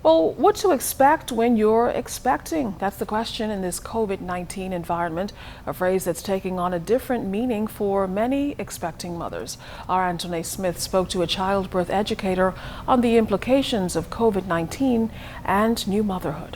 Well, what to expect when you're expecting? That's the question in this COVID-19 environment, a phrase that's taking on a different meaning for many expecting mothers. Our Anthony Smith spoke to a childbirth educator on the implications of COVID-19 and new motherhood.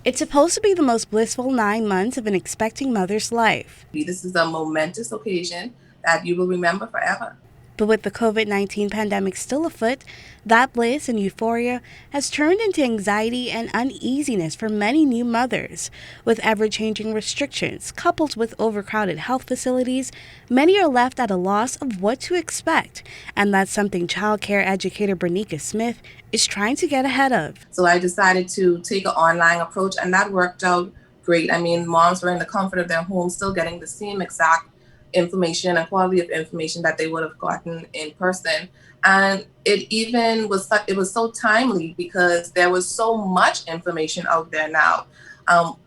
It's supposed to be the most blissful 9 months of an expecting mother's life. This is a momentous occasion that you will remember forever. But with the COVID-19 pandemic still afoot, that bliss and euphoria has turned into anxiety and uneasiness for many new mothers. With ever-changing restrictions coupled with overcrowded health facilities, many are left at a loss of what to expect. And that's something childcare educator Bernica Smith is trying to get ahead of. So I decided to take an online approach, and that worked out great. I mean, moms were in the comfort of their home, still getting the same exact information and quality of information that they would have gotten in person. And it was so timely because there was so much information out there now.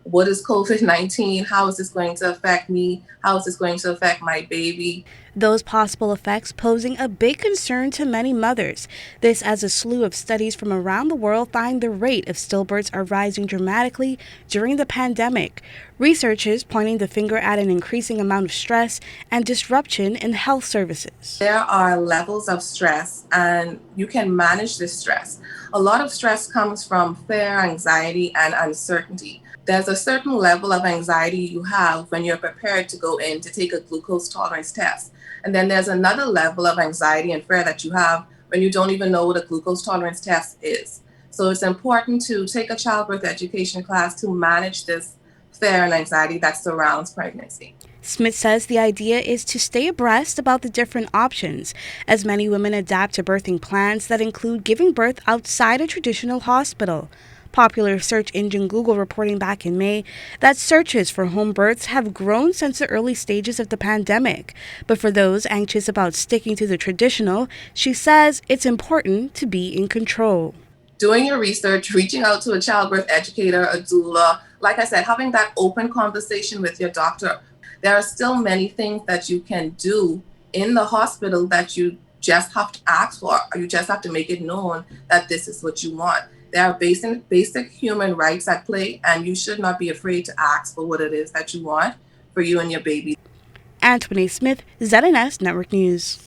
What is COVID-19? How is this going to affect me? How is this going to affect my baby? Those possible effects posing a big concern to many mothers. This as a slew of studies from around the world find the rate of stillbirths are rising dramatically during the pandemic. Researchers pointing the finger at an increasing amount of stress and disruption in health services. There are levels of stress, and you can manage this stress. A lot of stress comes from fear, anxiety, and uncertainty. There's a certain level of anxiety you have when you're prepared to go in to take a glucose tolerance test. And then there's another level of anxiety and fear that you have when you don't even know what a glucose tolerance test is. So it's important to take a childbirth education class to manage this fear and anxiety that surrounds pregnancy. Smith says the idea is to stay abreast about the different options as many women adapt to birthing plans that include giving birth outside a traditional hospital. Popular search engine Google reporting back in May that searches for home births have grown since the early stages of the pandemic. But for those anxious about sticking to the traditional, she says it's important to be in control. Doing your research, reaching out to a childbirth educator, a doula, like I said, having that open conversation with your doctor. There are still many things that you can do in the hospital that you just have to ask for, or you just have to make it known that this is what you want. There are basic human rights at play, and you should not be afraid to ask for what it is that you want for you and your baby. Anthony Smith, ZNS Network News.